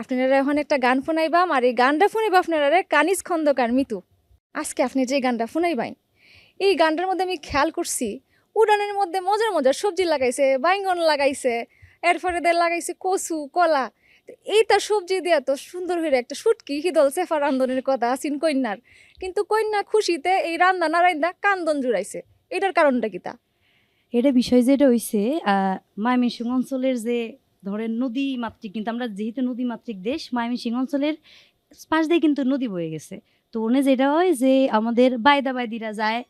আপনারা এখন একটা গান শুনাইবাম আর এই গানটা শুনাইবা আপনারা কানিজ খন্দকার মিতু। আজকে আপনি যে গানটা শুনাইবাই এই গানটার মধ্যে আমি খেয়াল করছি উড়ানের মধ্যে মজার মজার সবজি লাগাইছে, বাইঙ্গন লাগাইছে, এরপরে লাগাইছে কচু, কলা। এই তার সবজি দিয়ে তো সুন্দর হয়ে একটা শুটকি হিদল সেফা রান্ধনের কথা আসিন কন্যার, কিন্তু কন্যা খুশিতে এই রান্না না রান্দা কান্দন জুড়াইছে। এটার কারণটা কি তা? এটা বিষয় যেটা হইছে ময়মনসিংহ অঞ্চলের যে ধরেন নদী মাতৃক, কিন্তু আমরা যেহেতু নদী মাতৃক দেশ, ময়মনসিংহ অঞ্চলের পাশ দিয়ে কিন্তু নদী বয়ে গেছে। তো ওনে যেটা হয় যে আমাদের বাইদা বাইদিরা যায়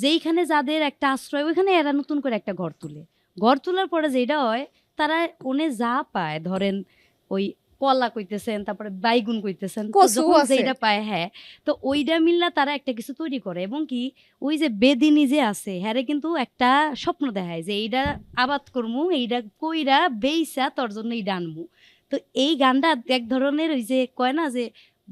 যেইখানে যাদের একটা আশ্রয়, ওইখানে এরা নতুন করে একটা ঘর তুলে। ঘর তোলার পরে যেটা হয়, তারা ওনে যা পায়, ধরেন ওই কলা কইতেছেন, তারপরে বাইগুন কইতেছেন, তো কচু যখন আছে। যেটা পায়, হ্যাঁ, তো ওইটা মিললা তারা একটা কিছু তৈরি করে। এবং কি ওই যে বেদিনী যে আছে, হ্যাঁ, কিন্তু একটা স্বপ্ন দেখায় যে এইটা আবাদ করমু, এইটা কইরা বেইসা তোর জন্য এইটা আনমু। তো এই গানটা এক ধরনের ওই যে কয় না যে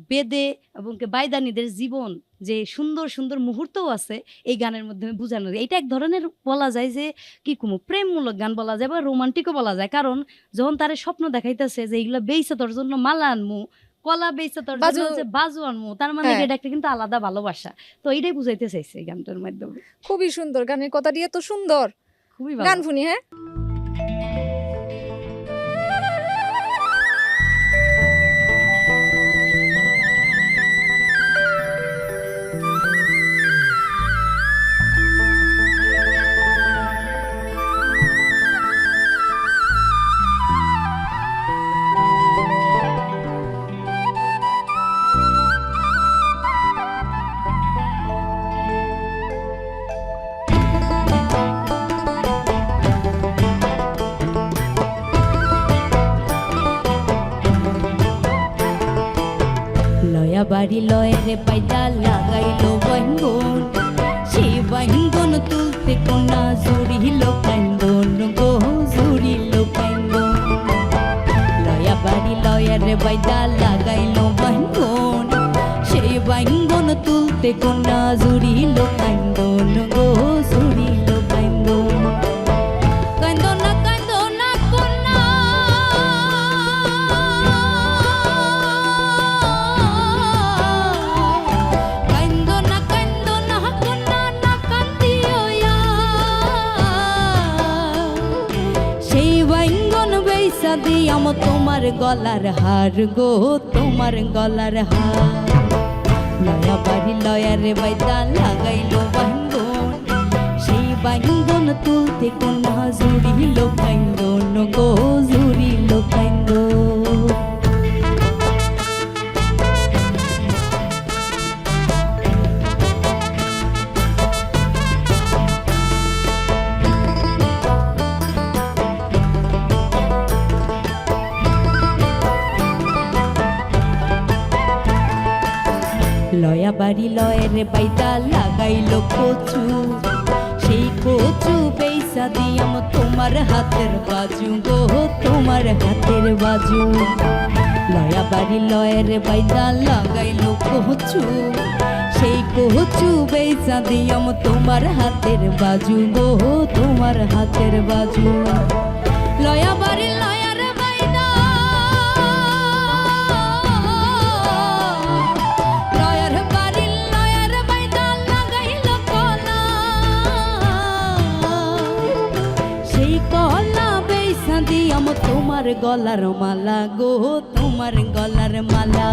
বেদে এবং বাইদানীদের জীবন যে সুন্দর সুন্দর মুহূর্তও আছে এই গানের মাধ্যমে বোঝানো যায়। এটা এক ধরনের বলা যায় যে কি কুমু প্রেমমূলক গান বলা যায় বা রোমান্টিকও বলা যায়। কারণ যখন তার স্বপ্ন দেখাইতেছে যে এইগুলো বেইসা তোর জন্য মালা আনমু, কলা বেইসা তোর জন্য হচ্ছে বাজু আনমু, তার মানে হ্যাঁ। এটা একটা কিন্তু আলাদা ভালোবাসা। তো এইটাই বুঝাইতে চাইছে এই গানটার মাধ্যমে। খুবই সুন্দর, গানের কথা দিয়ে তো সুন্দর। খুবই গান ভালো। শুনি। হ্যাঁ, লয়া বাড়ি লয়ের পাইদা লাগাইলো বাইঙ্গন, সেই বাইঙ্গন তুলতে কোনা জুড়িল কান্দন গো, জুড়িল কান্দন। লয়া বাড়ি লয়ের পাইদা লাগাইলো বাইঙ্গন, সেই বাইঙ্গন তুলতে কোনা জুড়িল কান্দন গো, জুড়িল কান্দন। দিয়াম তোমার গলার হার গো, তোমার গলার হার। লয়া বাড়ি লয়ার বাইদা লাগাইলো বাইঙ্গন, সেই বাইঙ্গন তুলতে কোনা জুড়িল কান্দন গো, জুড়িল কান্দন। লয়া বাড়ি লয়ের বাইদা লাগাইলো কচু, সেই কচু বেইসা দিয়াম তোমার হাতের বাজু গো, তোমার হাতের বাজু। লয়া বাড়ি লয়ের বাইদা লাগাইলো কচু, সেই কচু বেইসা দিয়াম তোমার হাতের বাজু গো, তোমার হাতের বাজু। লয়া বাড়ি লয়ার বাইদা তোমার গলার মালা গো, তোমার গলার মালা।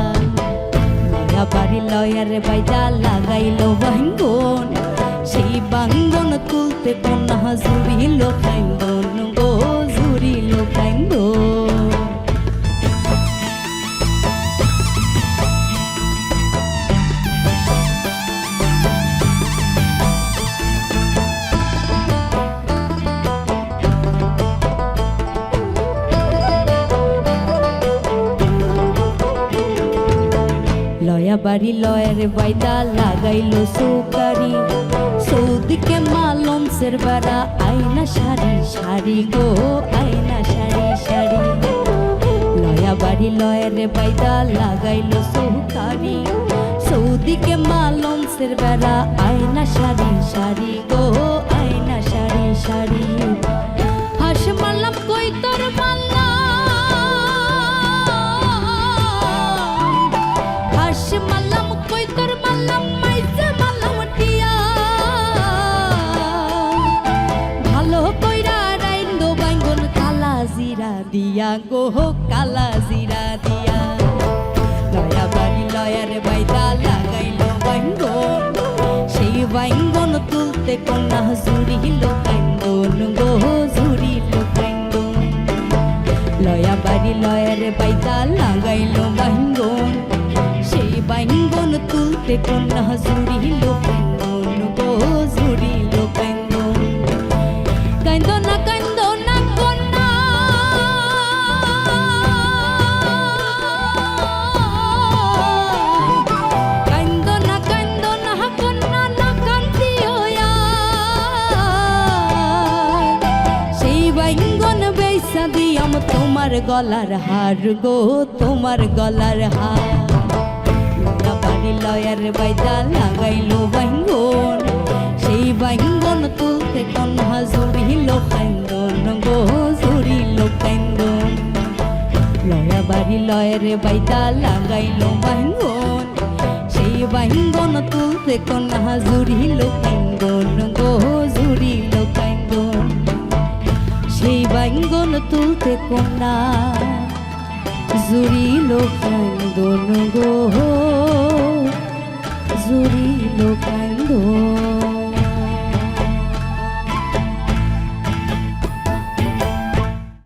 লয়া বাড়ি লয়ার বাইদা লাগাইলো বাইঙ্গন, সেই বাঙ্গন তুলতে কোনা জুড়িল কান্দন গো, জুড়িল কান্দন। লয়া বাড়ি লয়ের বাইদা লাগাইলো সুকারি, সৌদিকে মালম সের বাড়া আয়না শাড়ি, শাড়ি গো, আয়না শাড়ি, শাড়ি। লয়া বাড়ি লয়ের বাইদা লাগাইলো সুকারি, সৌদিকে মালম সের বাড়া আয়না শাড়ি, শাড়ি গো, আয়না শাড়ি, শাড়ি। হাস মারলাম কই তোর মাল্লা গো কালা জিরা দিয়া লয়া বাড়ি লয়ার বাইদা লাগাইল বাইঙ্গন সেই বাইঙ্গন তুলতে কন্যা জুড়িল কান্দন গো জুড়িল কান্দন লয়া বাড়ি লয়ার বাইদা লাগাইল বাইঙ্গন সেই বাইঙ্গন তুলতে কন্যা জুড়িল কান্দন গো জুড়িল কান্দন কান্দন না কান্দন না কন্যা কান্দন না কান্দন না কন্যা না কান্দিও সেই বাইঙ্গন বেসা দিয়াম তোমার গলার হার গো তোমার গলার হার বাড়ি লয়ার বাইদা লাগাইল বাইঙ্গন সেই বাইঙ্গন তুলতে কন্যা জুড়িল কান্দন গো জুড়িল কান্দন লয়া বাড়ি লয়ার বাইদা লাগাইল বাইঙ্গন সেই বাইঙ্গন তুলতে কন্যা জুড়িল কান্দন গো জুড়িল কান্দন সেই বাইঙ্গন তুলতে কন্যা জুড়িল কান্দন গো জুড়িল কান্দন